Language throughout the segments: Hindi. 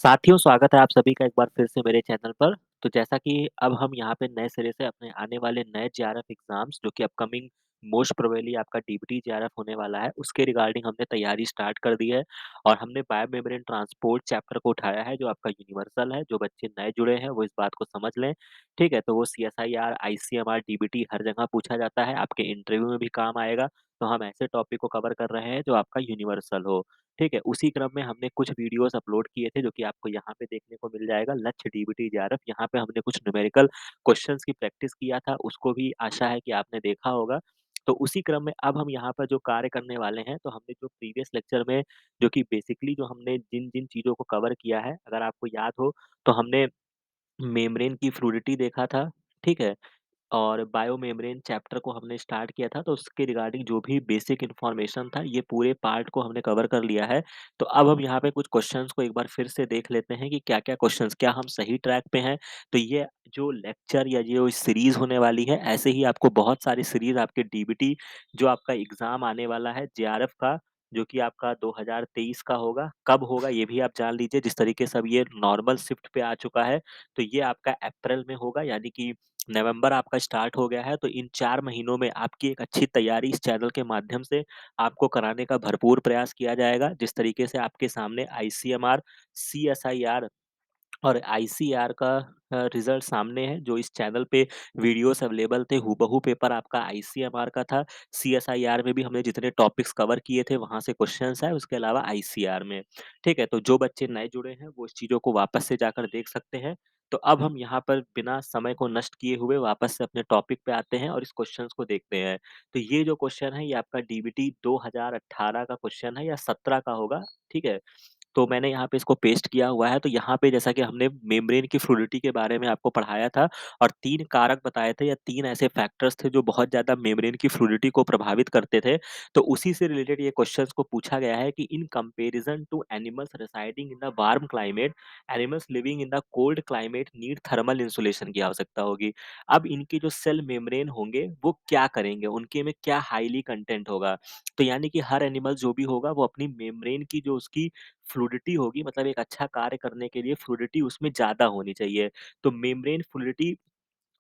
साथियों, स्वागत है आप सभी का एक बार फिर से मेरे चैनल पर। तो जैसा कि अब हम यहाँ पे नए सिरे से अपने आने वाले नए जेआरएफ एग्ज़ाम्स जो कि अपकमिंग मोस्ट प्रोबेबली आपका डीबीटी जेआरएफ होने वाला है, उसके रिगार्डिंग हमने तैयारी स्टार्ट कर दी है और हमने बायोमेम्ब्रेन ट्रांसपोर्ट चैप्टर को उठाया है, जो आपका यूनिवर्सल है। जो बच्चे नए जुड़े हैं, वो इस बात को समझ लें, ठीक है? तो वो सीएसआईआर, आईसीएमआर, डीबीटी हर जगह पूछा जाता है, आपके इंटरव्यू में भी काम आएगा। तो हम ऐसे टॉपिक को कवर कर रहे हैं, जो आपका यूनिवर्सल हो। ठीक है, उसी क्रम में हमने कुछ वीडियोज़ अपलोड किए थे जो कि आपको यहाँ पे देखने को मिल जाएगा, लक्ष्य डीबीटी जेआरएफ। यहाँ पे हमने कुछ न्यूमेरिकल क्वेश्चंस की प्रैक्टिस किया था, उसको भी आशा है कि आपने देखा होगा। तो उसी क्रम में अब हम यहाँ पर जो कार्य करने वाले हैं, तो हमने जो प्रीवियस लेक्चर में जो कि बेसिकली जो हमने जिन-जिन चीज़ों को कवर किया है, अगर आपको याद हो, तो हमने मेम्ब्रेन की फ्लूइडिटी देखा था, ठीक है? और बायोमेम्ब्रेन चैप्टर को हमने स्टार्ट किया था, तो उसके रिगार्डिंग जो भी बेसिक इन्फॉर्मेशन था, ये पूरे पार्ट को हमने कवर कर लिया है। तो अब हम यहाँ पे कुछ क्वेश्चंस को एक बार फिर से देख लेते हैं कि क्या-क्या क्वेश्चंस, क्या हम सही ट्रैक पे हैं? तो ये जो लेक्चर या ये जो सीरीज़ होने वाली है, ऐसे ही आपको बहुत सारी सीरीज़ आपके डीबीटी जो आपका एग्ज़ाम आने वाला है जेआरएफ का, जो कि आपका 2023 का होगा, कब होगा ये भी आप जान लीजिए। जिस तरीके से अब ये नॉर्मल शिफ्ट पे आ चुका है, तो ये आपका अप्रैल में होगा, यानी कि नवंबर आपका स्टार्ट हो गया है, तो इन 4 महीनों में आपकी एक अच्छी तैयारी इस चैनल के माध्यम से आपको कराने का भरपूर प्रयास किया जाएगा। जिस तरीके से आपके सामने आईसीएमआर, सीएसआईआर और आईसीआर का रिज़ल्ट सामने है, जो इस चैनल पे वीडियोज़ अवेलेबल थे, हूबहू पेपर आपका आईसीएमआर का था। सीएसआईआर में भी हमने जितने टॉपिक्स कवर किए थे, वहाँ से क्वेश्चन्स आए, उसके अलावा आईसीआर में। ठीक है? तो जो बच्चे नए जुड़े हैं, वो इस चीज़ों को वापस से जाकर देख सकते हैं। तो अब हम यहाँ पर बिना समय को नष्ट किए हुए वापस से अपने टॉपिक पे आते हैं और इस क्वेश्चन्स को देखते हैं। तो ये जो क्वेश्चन है, ये आपका डीबीटी 2018 का क्वेश्चन है या 17 का होगा, ठीक है? तो मैंने यहाँ पे इसको पेस्ट किया हुआ है, तो यहाँ पे जैसा कि हमने मेम्ब्रेन की फ्लूइडिटी के बारे में आपको पढ़ाया था और 3 कारक बताए थे या 3 ऐसे फैक्टर्स थे जो बहुत ज़्यादा मेम्ब्रेन की फ्लूइडिटी को प्रभावित करते थे। तो उसी से रिलेटेड ये क्वेश्चंस को पूछा गया है कि in comparison to animals residing in the warm climate, animals living in the cold climate need thermal insulation की आवश्यकता होगी। अब इनके जो सेल मेम्ब्रेन होंगे, वो क्या करेंगे? उनके में क्या हाइली कंटेंट होगा? तो यानी कि हर एनिमल जो भी होगा, वो अपनी मेम्ब्रेन की जो उसकी फ्लूइडिटी होगी, मतलब एक अच्छा कार्य करने के लिए फ्लूइडिटी उसमें ज़्यादा होनी चाहिए। तो मेम्ब्रेन फ्लूइडिटी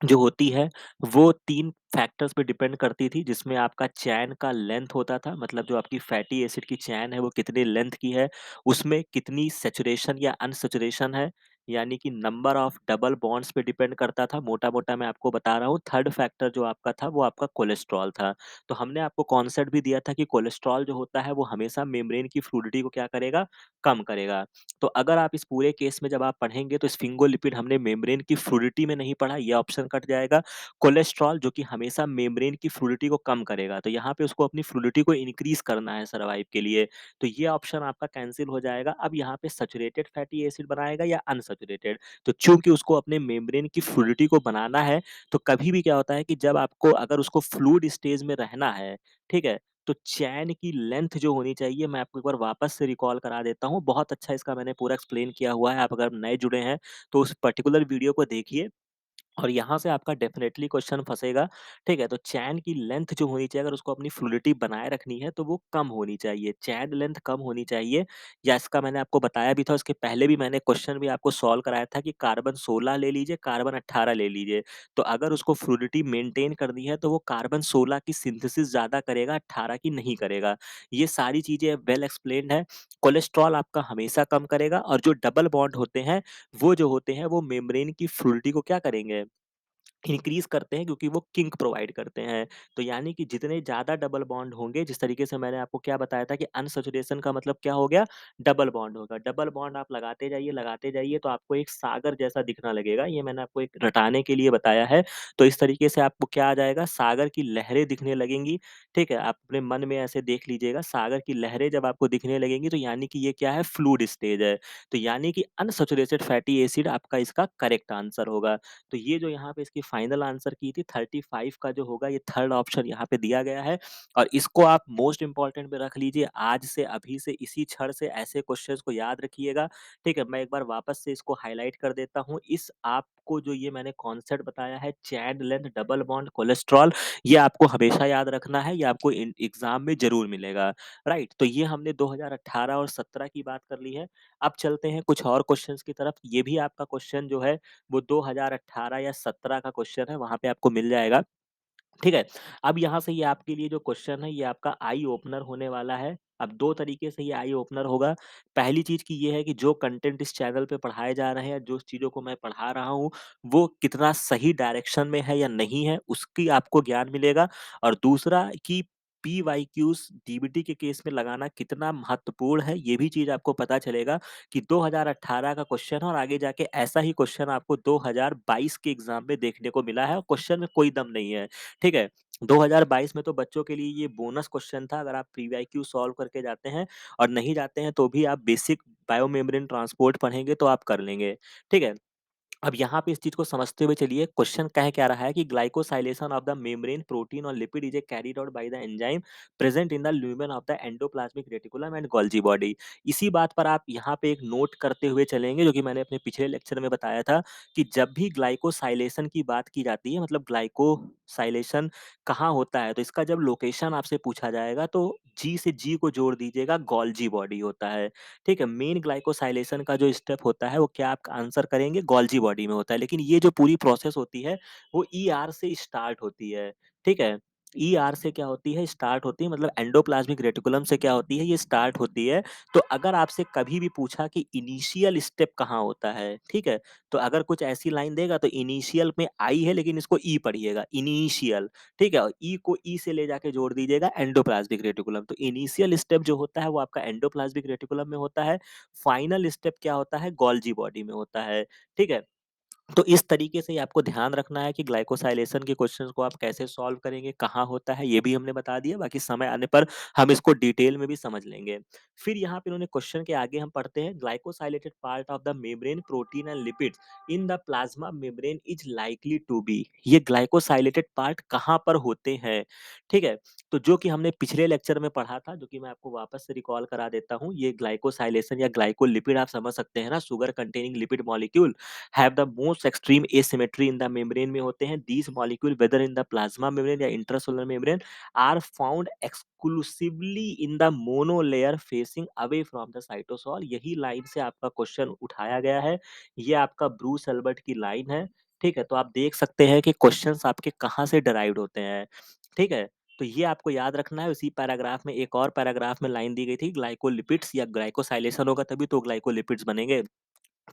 जो होती है, वो 3 फैक्टर्स पे डिपेंड करती थी, जिसमें आपका चैन का लेंथ होता था, मतलब जो आपकी फैटी एसिड की चैन है, वो कितने लेंथ की है, उसमें कितनी सैचुरेशन या अनसैचुरेशन है, यानी कि नंबर ऑफ डबल बॉन्ड्स पे डिपेंड करता था, मोटा-मोटा मैं आपको बता रहा हूँ। थर्ड फैक्टर जो आपका था, वो आपका कोलेस्ट्रॉल था। तो हमने आपको कॉन्सेप्ट भी दिया था कि कोलेस्ट्रॉल जो होता है, वो हमेशा मेम्ब्रेन की फ्लूइडिटी को क्या करेगा? कम करेगा। तो अगर आप इस पूरे केस में जब आप पढ़ेंगे, तो स्फिंगोलिपिड हमने मेम्ब्रेन की फ्लूइडिटी में नहीं पढ़ा, ये ऑप्शन कट जाएगा। कोलेस्ट्रॉल जो कि हमेशा मेम्ब्रेन की फ्लूइडिटी को कम करेगा, तो यहाँ पे उसको अपनी फ्लूइडिटी को इंक्रीज़ करना है सर्वाइव के लिए, तो ये ऑप्शन आपका कैंसल हो जाएगा। अब यहाँ पे सैचुरेटेड फैटी एसिड बनाएगा या अनसैचुरेटेड? तो चूँकि उसको अपने मेम्ब्रेन की फ्लूइडिटी को बनाना है, तो कभी भी क्या होता है कि जब आपको अगर उसको फ्लूइड स्टेज में रहना है, ठीक है? तो चैन की लेंथ जो होनी चाहिए, मैं आपको एक बार वापस से रिकॉल करा देता हूँ। बहुत अच्छा इसका मैंने पूरा एक्सप्लेन किया हुआ है। आप अगर नए जुड़े हैं, तो उस पर्टिकुलर वीडियो को देखिए और यहाँ से आपका डेफ़िनेटली क्वेश्चन फँसेगा, ठीक है? तो चैन की लेंथ जो होनी चाहिए, अगर उसको अपनी फ्लूइडिटी बनाए रखनी है, तो वो कम होनी चाहिए। चैन लेंथ कम होनी चाहिए, या इसका मैंने आपको बताया भी था, उसके पहले भी मैंने क्वेश्चन भी आपको सॉल्व कराया था कि कार्बन 16 ले लीजिए, कार्बन 18 ले लीजिए। तो अगर उसको फ्लूइडिटी मेंटेन करनी है, तो वो कार्बन 16 की सिंथेसिस ज़्यादा करेगा, 18 की नहीं करेगा। ये सारी चीज़ें वेल एक्सप्लेन्ड है। कोलेस्ट्रॉल आपका हमेशा कम करेगा और जो डबल बॉन्ड होते हैं, वो जो होते हैं, वो मेम्ब्रेन की फ्लूइडिटी को क्या करेंगे? इंक्रीज़ करते हैं, क्योंकि वो किंक प्रोवाइड करते हैं। तो यानी कि जितने ज़्यादा डबल बॉन्ड होंगे, जिस तरीके से मैंने आपको क्या बताया था कि अनसैचुरेशन का मतलब क्या हो गया? डबल बॉन्ड होगा। डबल बॉन्ड आप लगाते जाइए तो आपको एक सागर जैसा दिखना लगेगा। ये मैंने आपको एक रटाने के लिए बताया है। तो इस तरीके से आपको क्या आ जाएगा? सागर की लहरें दिखने लगेंगी, ठीक है? आप अपने मन में ऐसे देख लीजिएगा, सागर की लहरें जब आपको दिखने लगेंगी, तो यानी कि ये क्या है? फ्लूइड स्टेज है। तो यानी कि अनसैचुरेटेड फैटी एसिड आपका इसका करेक्ट आंसर होगा। तो ये जो यहाँ पे इसकी फाइनल आंसर की थी 35 का जो होगा, ये थर्ड ऑप्शन यहाँ पे दिया गया है और इसको आप मोस्ट इम्पोर्टेंट पे रख लीजिए। आज से, अभी से, इसी क्षण से ऐसे क्वेश्चंस को याद रखिएगा, ठीक है? मैं एक बार वापस से इसको हाइलाइट कर देता हूँ। इस आप आपको जो ये मैंने कॉन्सेप्ट बताया है चैन लेंथ, डबल बॉन्ड, कोलेस्टेरॉल, ये आपको हमेशा याद रखना है, ये आपको इन एग्ज़ाम में ज़रूर मिलेगा, राइट? तो ये हमने 2018 और 17 की बात कर ली है। अब चलते हैं कुछ और क्वेश्चन्स की तरफ। ये भी आपका क्वेश्चन जो है वो 2018 या 17 का क्वेश्चन है, वहाँ पे आपको मिल जाएगा। ठीक है? अब यहाँ से ये आपके लिए जो क्वेश्चन है, ये आपका आई ओपनर होने वाला है। अब 2 तरीके से ये आई ओपनर होगा। पहली चीज़ की ये है कि जो कंटेंट इस चैनल पे पढ़ाए जा रहे हैं, जो चीज़ों को मैं पढ़ा रहा हूँ, वो कितना सही डायरेक्शन में है या नहीं है, उसकी आपको ज्ञान मिलेगा। और दूसरा कि पीवाईक्यूज़ डीबीटी के केस में लगाना कितना महत्वपूर्ण है, ये भी चीज़ आपको पता चलेगा कि 2018 का क्वेश्चन है और आगे जाके ऐसा ही क्वेश्चन आपको 2022 के एग्ज़ाम में देखने को मिला है और क्वेश्चन में कोई दम नहीं है। ठीक है? 2022 में तो बच्चों के लिए ये बोनस क्वेश्चन था अगर आप प्रीवाईक्यू सॉल्व करके जाते हैं और नहीं जाते हैं तो भी आप बेसिक बायोमेम्ब्रेन ट्रांसपोर्ट पढ़ेंगे तो आप कर लेंगे। ठीक है? अब यहाँ पे इस चीज़ को समझते हुए चलिए क्वेश्चन कह क्या रहा है कि glycosylation of the membrane protein और lipid is carried out by the enzyme present in the lumen of the endoplasmic reticulum and Golgi body. इसी बात पर आप यहाँ पे एक नोट करते हुए चलेंगे जो कि मैंने अपने पिछले लेक्चर में बताया था कि जब भी ग्लाइकोसाइलेशन की बात की जाती है मतलब ग्लाइकोसाइलेशन कहाँ होता है तो इसका जब लोकेशन आपसे पूछा जाएगा तो जी से जी को जोड़ दीजिएगा गोल्जी बॉडी होता है। ठीक है? मेन ग्लाइकोसाइलेशन का जो स्टेप होता है वो क्या आप आंसर करेंगे गोल्जी बॉडी में होता है। लेकिन ये जो पूरी प्रोसेस होती है वो ईआर से स्टार्ट होती है। ठीक है? ईआर से क्या होती है स्टार्ट होती है मतलब एंडोप्लाज्मिक रेटिकुलम से क्या होती है ये स्टार्ट होती है। तो अगर आपसे कभी भी पूछा कि इनिशियल स्टेप कहाँ होता है, ठीक है? तो अगर कुछ ऐसी लाइन देगा तो इनिशियल में आई है लेकिन इसको ई पढ़िएगा इनिशियल। ठीक है? और ई को ई से ले जाके जोड़ दीजिएगा एंडोप्लाज्मिक रेटिकुलम। तो इनिशियल स्टेप जो होता है वो आपका एंडोप्लाज्मिक रेटिकुलम में होता है। फाइनल स्टेप क्या होता है गोल्जी बॉडी में होता है। ठीक है? तो इस तरीके से ही आपको ध्यान रखना है कि ग्लाइकोसाइलेशन के क्वेश्चंस को आप कैसे सॉल्व करेंगे, कहाँ होता है, ये भी हमने बता दिया। बाकी समय आने पर हम इसको डिटेल में भी समझ लेंगे। फिर यहाँ पे इन्होंने क्वेश्चन के आगे हम पढ़ते हैं glycosylated part of the membrane protein and lipids in the plasma membrane is likely to be. ये ग्लाइकोसाइलेटेड पार्ट कहाँ पर होते हैं? ठीक है? तो जो कि हमने पिछले लेक्चर में पढ़ा था, जो कि मैं आपको वापस से रिकॉल करा देता हूँ। ये ग्लाइकोसाइलेशन या ग्लाइकोलिपिड आप समझ सकते हैं ना, sugar containing lipid molecule have the most extreme asymmetry in the membrane में होते हैं। These molecule whether in the plasma membrane या intracellular membrane are found exclusively in the monolayer facing away from the cytosol. यही लाइन से आपका क्वेश्चन उठाया गया है। ये आपका ब्रूस एल्बर्ट की लाइन है। ठीक है? तो आप देख सकते हैं कि क्वेश्चंस आपके कहाँ से डिराइव्ड होते हैं। ठीक है? तो ये आपको याद रखना है। उसी पैराग्राफ में एक और पैराग्राफ में लाइन दी गई थी ग्लाइकोलिपिड्स या ग्लाइकोसाइलेशन होगा तभी तो ग्लाइकोलिपिड्स बनेंगे।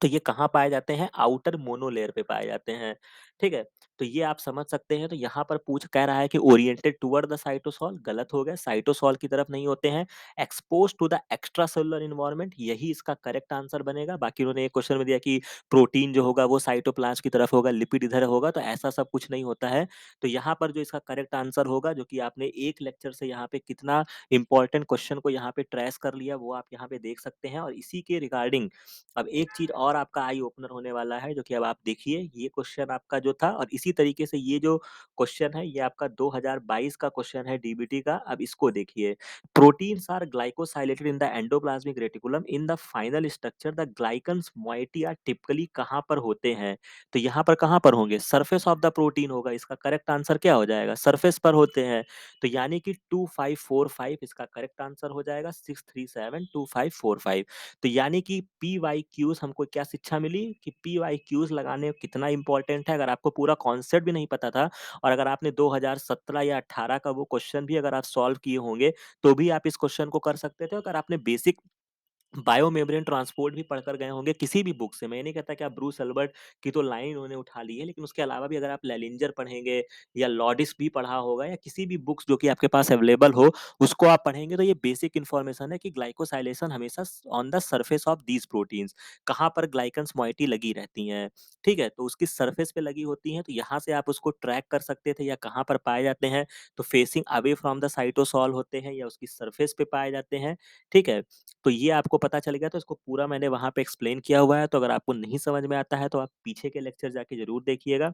तो ये कहाँ पाए जाते हैं? आउटर मोनोलेयर पे पाए जाते हैं, ठीक है? तो ये आप समझ सकते हैं। तो यहाँ पर पूछ कह रहा है कि ओरिएंटेड टुवर्ड द साइटोसॉल, गलत हो गया, साइटोसॉल की तरफ नहीं होते हैं। Exposed to the extracellular environment, यही इसका करेक्ट आंसर बनेगा। बाकी उन्होंने एक क्वेश्चन में दिया कि प्रोटीन जो होगा वो साइटोप्लाज्म की तरफ होगा, लिपिड इधर होगा, तो ऐसा सब कुछ नहीं होता है। तो यहाँ पर जो इसका करेक्ट आंसर होगा, जो कि आपने एक लेक्चर से यहाँ पे कितना इंपॉर्टेंट क्वेश्चन को यहाँ पे ट्रेस कर लिया, वो आप यहाँ पे देख सकते हैं। और इसी के रिगार्डिंग अब एक चीज़ और आपका आई ओपनर होने वाला है, जो कि अब आप देखिए, ये क्वेश्चन आपका जो था और इसी तरीके से ये जो क्वेश्चन है, ये आपका 2022 का क्वेश्चन है डीबीटी का। अब इसको देखिए, proteins are glycosylated in the endoplasmic reticulum in the final structure the glycans moiety are typically कहाँ पर होते हैं? तो यहाँ पर कहाँ पर होंगे? सरफेस ऑफ द प्रोटीन होगा। इसका करेक्ट आंसर क्या हो जाएगा? सरफेस पर होते हैं। तो यानी कि 2545 इसका करेक्ट आंसर हो जाएगा, 6372545। तो यानी कि पीवाईक्यूज़ हमको क्या शिक्षा मिली कि पीवाईक्यूज़ लगाने कितना इम्पोर्टेंट है। अगर आपको पूरा कॉन्सेप्ट भी नहीं पता था और अगर आपने 2017 या 18 का वो क्वेश्चन भी अगर आप सॉल्व किए होंगे, तो भी आप इस क्वेश्चन को कर सकते थे। अगर आपने बेसिक बायोमेम्ब्रेन ट्रांसपोर्ट भी पढ़कर गए होंगे किसी भी बुक से। मैं ये नहीं कहता कि आप ब्रूस अल्बर्ट की तो लाइन उन्होंने उठा ली है, लेकिन उसके अलावा भी अगर आप लेलिंजर पढ़ेंगे या लॉडिस भी पढ़ा होगा या किसी भी बुक्स जो कि आपके पास अवेलेबल हो, उसको आप पढ़ेंगे तो ये बेसिक इन्फॉर्मेशन है कि ग्लाइकोसाइलेशन हमेशा on the surface of these proteins, कहाँ पर ग्लाइकन्स मोइटी लगी रहती हैं। ठीक है? तो उसकी सरफेस पे लगी होती हैं, तो यहाँ से आप उसको ट्रैक कर सकते थे या कहाँ पर पाए जाते हैं। तो facing away from the cytosol होते हैं या उसकी सरफेस पे पाए जाते हैं। ठीक है? तो ये आपको पता चल गया, तो इसको पूरा मैंने वहाँ पे एक्सप्लेन किया हुआ है। तो अगर आपको नहीं समझ में आता है तो आप पीछे के लेक्चर जाके ज़रूर देखिएगा,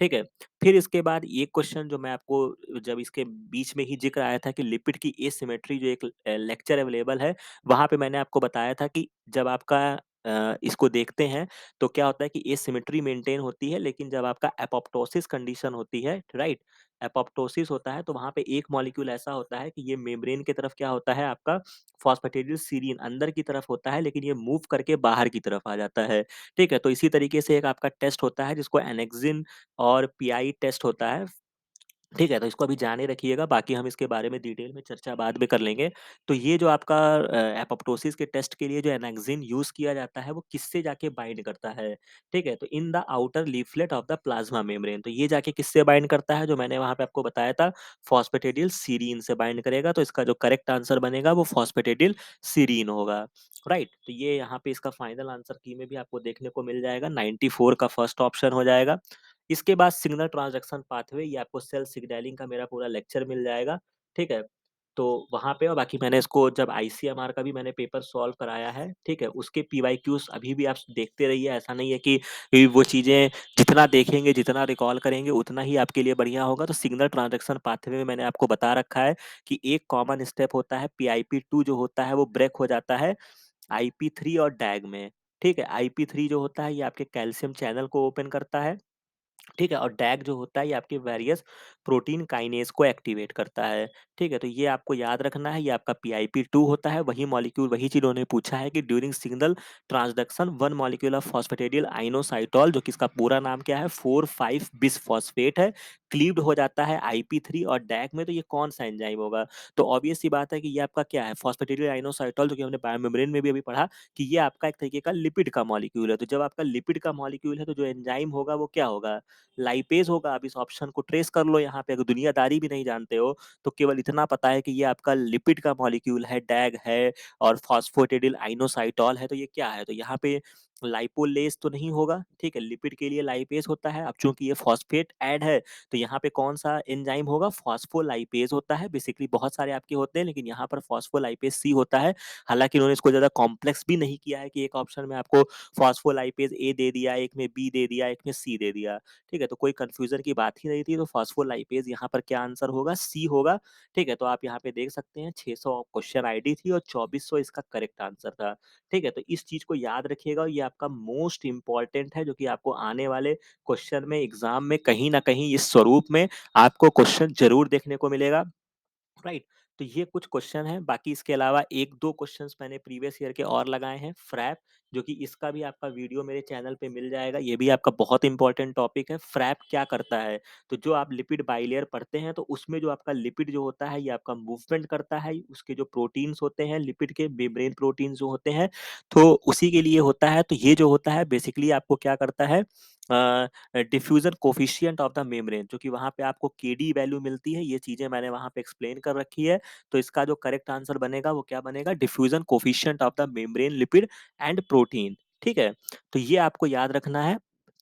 ठीक है? फिर इसके बाद ये क्वेश्चन जो मैं आपको जब इसके बीच में ही ज़िक्र आया था कि लिपिड की एसिमेट्री जो एक लेक्चर अवेलेबल है, वहाँ पे मैंने आपको बताया था कि जब आपका इसको देखते हैं तो क्या होता है कि एसिमेट्री मेंटेन होती है, लेकिन जब आपका एपोप्टोसिस कंडीशन होती है, राइट? एपोप्टोसिस होता है तो वहाँ पे एक मॉलिक्यूल ऐसा होता है कि ये मेम्ब्रेन की तरफ क्या होता है आपका फॉस्फेटिडिल सीरीन अंदर की तरफ होता है, लेकिन ये मूव करके बाहर की तरफ आ जाता है, ठीक है? तो इसी तरीके से एक आपका टेस्ट होता है जिसको एनेक्सिन और पीआई टेस्ट होता है, ठीक है, तो इसको अभी जाने रखिएगा, बाकी हम इसके बारे में डिटेल में चर्चा बाद में कर लेंगे। तो ये जो आपका एपोप्टोसिस के टेस्ट के लिए जो एनाक्सिन यूज़ किया जाता है, वो किससे जाके बाइंड करता है, ठीक है? तो in the outer leaflet of the plasma membrane, तो ये जाके किससे बाइंड करता है, जो मैंने वहाँ पे आपको बताया था, फॉस्फेटिडिल सीरीन से बाइंड करेगा, तो इसका जो करेक्ट आंसर बनेगा, वो फॉस्फेटिडिल सीरीन होगा, राइट? तो ये यहाँ पे इसका फाइनल आंसर की में भी आपको देखने को मिल जाएगा, 94 का फर्स्ट ऑप्शन हो जाएगा। इसके बाद सिग्नल ट्रांसडक्शन पाथवे, ये आपको सेल सिग्नलिंग का मेरा पूरा लेक्चर मिल जाएगा, ठीक है? तो वहाँ पे और बाकी मैंने इसको जब आईसीएमआर का भी मैंने पेपर सॉल्व कराया है, ठीक है? उसके पीवाईक्यूज़ अभी भी आप देखते रहिए, ऐसा नहीं है कि वो चीज़ें जितना देखेंगे, जितना रिकॉल करेंगे, उतना ही आपके लिए बढ़िया होगा। तो सिग्नल ट्रांसडक्शन पाथवे में मैंने आपको बता रखा है कि एक कॉमन स्टेप होता है, पीआईपी2 जो होता है वो ब्रेक हो जाता है आईपी3 और डैग में, ठीक है? आईपी3 जो होता है ये आपके कैल्शियम चैनल को ओपन करता है, ठीक है? और डैग जो होता है ये आपके वेरियस प्रोटीन काइनेज को एक्टिवेट करता है, ठीक है? तो ये आपको याद रखना है, ये आपका पीआईपी2 होता है, वही मॉलिक्यूल वही चीज़ उन्होंने पूछा है कि during signal transduction one molecule of phosphatidyl inositol, जो कि इसका पूरा नाम क्या है 4,5 बिसफॉस्फेट है, क्लीव्ड हो जाता है आईपी3 और डैग में, तो ये कौन-सा एंजाइम होगा? तो ऑब्वियस सी बात है कि ये आपका क्या है फॉस्फेटिडिल आइनोसाइटोल, जो कि हमने बायोमेम्ब्रेन में भी अभी पढ़ा कि ये आपका एक तरीके का लिपिड का मॉलिक्यूल है। तो जब आपका लिपिड का मॉलिक्यूल है तो जो एंजाइम होगा वो क्या होगा? लाइपेज होगा। आप इस ऑप्शन को ट्रेस कर लो यहाँ पे, अगर दुनियादारी भी नहीं जानते हो तो केवल इतना पता है कि ये आपका लिपिड का मॉलिक्यूल है, डैग है और फॉस्फेटिडिल आइनोसाइटोल है, तो ये क्या है? तो यहाँ पे लाइपोलेस तो नहीं होगा, ठीक है? लिपिड के लिए लाइपेज होता है, अब चूंकि ये फॉस्फेट ऐड है तो यहाँ पे कौन सा एंजाइम होगा? फॉस्फोलाइपेज होता है। बेसिकली बहुत सारे आपके होते हैं, लेकिन यहाँ पर फॉस्फोलाइपेज सी होता है। हालांकि उन्होंने इसको ज्यादा कॉम्प्लेक्स भी नहीं किया है कि एक ऑप्शन में आपको फॉस्फोलाइपेज ए दे दिया, एक में बी दे दिया, एक में सी दे दिया, ठीक है? तो कोई कन्फ्यूज़न की बात ही नहीं थी, तो फॉस्फोलाइपेज़ यहाँ पर क्या आंसर होगा? सी होगा, ठीक है? तो आप यहाँ पे देख सकते हैं 600 क्वेश्चन आईडी थी और 2400 इसका करेक्ट आंसर था, ठीक है? तो इस चीज़ को याद रखिएगा, ये आपका मोस्ट इम्पोर्टेंट है, जो कि आपको आने वाले क्वेश्चन में, एग्ज़ाम में कहीं न कहीं इस स्वरूप में आपको क्वेश्चन ज़रूर देखने को मिलेगा। राइट, तो ये कुछ क्वेश्चन हैं, बाकी इसके अलावा 1-2 क्वेश्चंस मैंने प्रीवियस ईयर के और लगाए हैं। फ्रैप, जो कि इसका भी आपका वीडियो मेरे चैनल पे मिल जाएगा, ये भी आपका बहुत इंपॉर्टेंट टॉपिक है। फ्रैप क्या करता है? तो जो आप लिपिड बाइलेयर पढ़ते हैं तो उसमें जो आपका लिपिड जो होता है ये आपका मूवमेंट करता है, उसके जो प्रोटीन्स होते हैं लिपिड के, मेम्ब्रेन प्रोटीन्स जो होते हैं, तो उसी के लिए होता है। तो ये जो होता है बेसिकली आपको क्या करता है, diffusion coefficient of the membrane, जो कि वहाँ पे आपको केडी वैल्यू मिलती है, ये चीज़ें मैंने वहाँ पे एक्सप्लेन कर रखी है। तो इसका जो करेक्ट आंसर बनेगा वो क्या बनेगा? Diffusion coefficient of the membrane lipid and protein, ठीक है? तो ये आपको याद रखना है।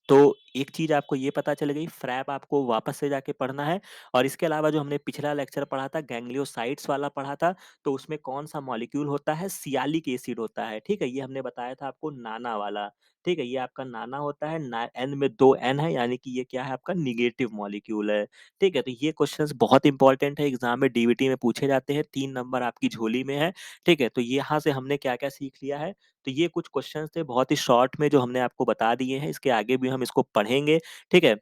तो एक चीज़ आपको ये पता चल गई, फ्रैप आपको वापस से जाके पढ़ना है। और इसके अलावा जो हमने पिछला लेक्चर पढ़ा था, गैंग्लियोसाइट्स वाला पढ़ा था, तो उसमें कौन-सा मॉलिक्यूल होता है? सियालिक एसिड होता है, ठीक है? ये हमने बताया था आपको नाना वाला, ठीक है? ये आपका नाना होता है, ना एन में 2 एन है, यानी कि ये क्या है आपका नेगेटिव मॉलिक्यूल है, ठीक है? तो ये क्वेश्चंस बहुत इंपॉर्टेंट है, एग्ज़ाम में डीबीटी में पूछे जाते हैं, 3 नंबर आपकी झोली में है, ठीक है? तो यहाँ से हमने क्या-क्या सीख लिया है, तो ये कुछ क्वेश्चंस थे बहुत ही शॉर्ट में जो हमने आपको बता दिए हैं, इसके आगे भी हम इसको पढ़ेंगे, ठीक है?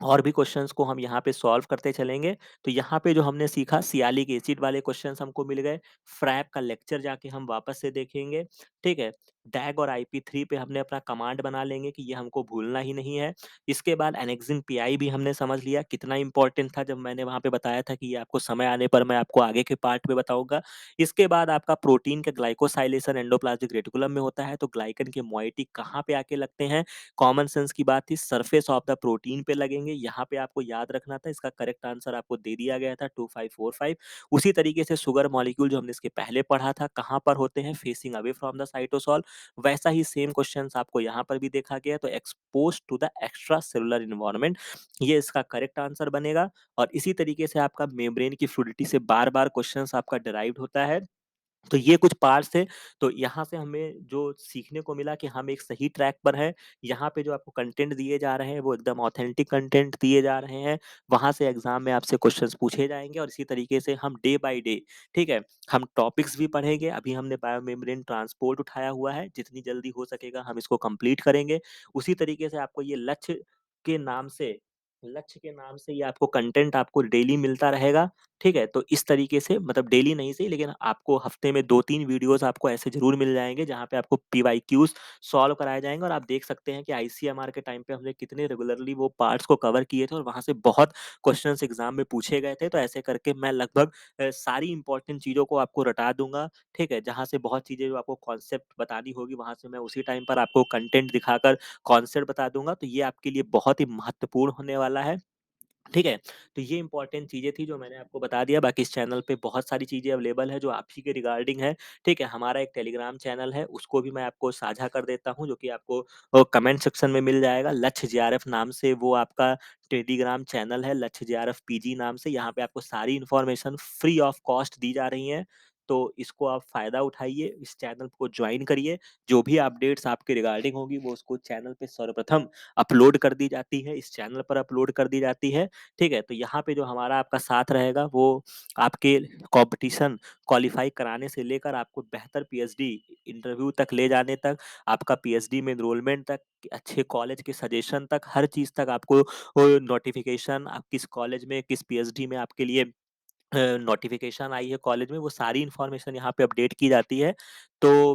और भी क्वेश्चंस को हम यहाँ पे सॉल्व करते चलेंगे। तो यहाँ पे जो हमने सीखा, सियालिक एसिड वाले क्वेश्चंस हमको मिल गए। फ्रैप का लेक्चर जाके हम वापस से देखेंगे, ठीक है? डैग और आईपी3 पे हमने अपना कमांड बना लेंगे कि ये हमको भूलना ही नहीं है। इसके बाद एनेक्सिन पीआई भी हमने समझ लिया कितना इम्पोर्टेंट था, जब मैंने वहाँ पे बताया था कि ये आपको समय आने पर मैं आपको आगे के पार्ट में बताऊँगा। इसके बाद आपका प्रोटीन का ग्लाइकोसाइलेशन एंडोप्लाज्मिक रेटिकुलम में होता है, तो ग्लाइकन के मोइटी कहाँ पे आके लगते हैं? कॉमन सेंस की बात थी, सरफेस ऑफ द प्रोटीन पे लगेंगे, यहाँ पे आपको याद रखना था। इसका करेक्ट आंसर आपको दे दिया गया था 2545। उसी तरीके से शुगर मॉलिक्यूल जो हमने इसके पहले पढ़ा था, कहाँ पर होते हैं? Facing away from the cytosol. वैसा ही सेम क्वेश्चंस आपको यहाँ पर भी देखा गया है, तो expose to the extra cellular environment, ये इसका करेक्ट आंसर बनेगा। और इसी तरीके से आपका मेम्ब्रेन की फ्लूइडिटी से बार बार क्वेश्चंस आपका डिराइव्ड होता है। तो ये कुछ पार्ट्स थे, तो यहाँ से हमें जो सीखने को मिला कि हम एक सही ट्रैक पर हैं। यहाँ पे जो आपको कंटेंट दिए जा रहे हैं, वो एकदम ऑथेंटिक कंटेंट दिए जा रहे हैं। वहाँ से एग्ज़ाम में आपसे क्वेश्चंस पूछे जाएँगे और इसी तरीके से हम डे बाय डे, ठीक है? हम टॉपिक्स भी पढ़ेंगे। अभी हमने बायोमेम्ब्रेन ट्रांसपोर्ट उठाया हुआ है, जितनी जल्दी हो सकेगा हम इसको कंप्लीट करेंगे। उसी तरीके से आपको ये के नाम से लक्ष्य के नाम से ये आपको कंटेंट आपको डेली मिलता रहेगा। ठीक है? तो इस तरीके से मतलब डेली नहीं सही लेकिन आपको हफ्ते में 2-3 वीडियोज़ आपको ऐसे ज़रूर मिल जाएँगे जहाँ पे आपको पीवाईक्यूज़ सॉल्व कराए जाएँगे और आप देख सकते हैं कि आईसीएमआर के टाइम पे हमने कितने रेगुलरली वो पार्ट्स को कवर किए थे और वहाँ से बहुत क्वेश्चन्स एग्ज़ाम में पूछे गए थे। तो ऐसे करके मैं लगभग सारी इम्पोर्टेंट चीज़ों को आपको रटा दूँगा। ठीक है? जहाँ से बहुत चीज़ें जो आपको कॉन्सेप्ट बतानी होगी वहाँ से मैं उसी टाइम पर आपको कंटेंट दिखाकर कॉन्सेप्ट बता दूँगा। तो ये आपके लिए बहुत ही महत्वपूर्ण होने वाला है। ठीक है? तो ये इम्पोर्टेंट चीज़ें थी जो मैंने आपको बता दिया, बाकी इस चैनल पे बहुत सारी चीज़ें अवेलेबल है जो आप ही के रिगार्डिंग है, ठीक है? हमारा एक टेलीग्राम चैनल है, उसको भी मैं आपको साझा कर देता हूँ, जो कि आपको कमेंट सेक्शन में मिल जाएगा। लक्ष्य जेआरएफ नाम से वो आपका टेलीग्राम चैनल है, लक्ष्य जेआरएफ पीजी नाम से। यहाँ पे आपको सारी इन्फॉर्मेशन फ्री ऑफ कॉस्ट दी जा रही हैं, तो इसको आप फ़ायदा उठाइए, इस चैनल को जॉइन करिए। जो भी अपडेट्स आपके रिगार्डिंग होगी, वो उसको चैनल पे सर्वप्रथम अपलोड कर दी जाती है, इस चैनल पर अपलोड कर दी जाती है। ठीक है? तो यहाँ पे जो हमारा आपका साथ रहेगा वो आपके कॉम्पिटिशन क्वालीफाई कराने से लेकर आपको बेहतर पीएचडी इंटरव्यू तक ले जाने तक, आपका पीएचडी में एनरोलमेंट तक, अच्छे कॉलेज के सजेशन तक, हर चीज़ तक आपको नोटिफ़िकेशन आप किस कॉलेज में, किस पीएचडी में आपके लिए नोटिफ़िकेशन आई है कॉलेज में, वो सारी इन्फॉर्मेशन यहाँ पे अपडेट की जाती है। तो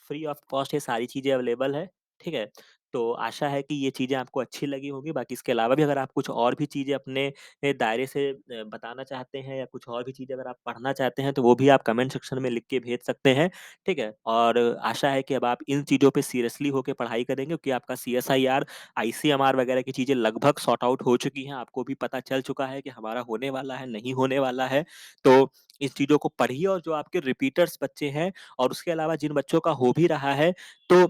फ्री ऑफ कॉस्ट ये सारी चीज़ें अवेलेबल है, ठीक है? तो आशा है कि ये चीज़ें आपको अच्छी लगी होंगी। बाकी इसके अलावा भी अगर आप कुछ और भी चीज़ें अपने दायरे से बताना चाहते हैं या कुछ और भी चीज़ें अगर आप पढ़ना चाहते हैं, तो वो भी आप कमेंट सेक्शन में लिख के भेज सकते हैं, ठीक है? और आशा है कि अब आप इन चीज़ों पे सीरियसली होके पढ़ाई करेंगे क्योंकि आपका सीएसआईआर, आईसीएमआर वगैरह की चीज़ें लगभग सॉर्ट आउट हो चुकी हैं। आपको भी पता चल चुका है कि हमारा होने वाला है, नहीं होने वाला है। तो इस चीज़ों को पढ़िए और जो आपके रिपीटर्स बच्चे हैं और उसके अलावा जिन बच्चों का हो भी रहा है, तो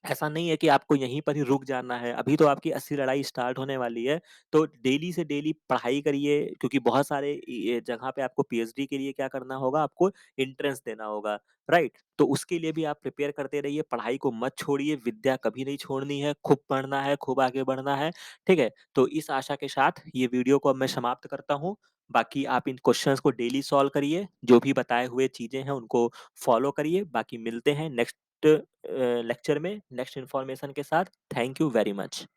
ऐसा नहीं है कि आपको यहीं पर ही रुक जाना है, अभी तो आपकी असली लड़ाई स्टार्ट होने वाली है। तो डेली से डेली पढ़ाई करिए क्योंकि बहुत सारे ये जगह पे आपको पीएचडी के लिए क्या करना होगा, आपको एंट्रेंस देना होगा, राइट? तो उसके लिए भी आप प्रिपेयर करते रहिए, पढ़ाई को मत छोड़िए, विद्या कभी नहीं छोड़नी है, खूब पढ़ना है, खूब आगे बढ़ना है, ठीक है? तो इस आशा के साथ ये वीडियो को अब मैं समाप्त करता हूँ। बाकी आप इन क्वेश्चंस को डेली सॉल्व करिए, जो भी बताए हुए चीज़ें हैं उनको फॉलो करिए। बाकी मिलते हैं नेक्स्ट लेक्चर में नेक्स्ट इन्फॉर्मेशन के साथ। Thank you very much.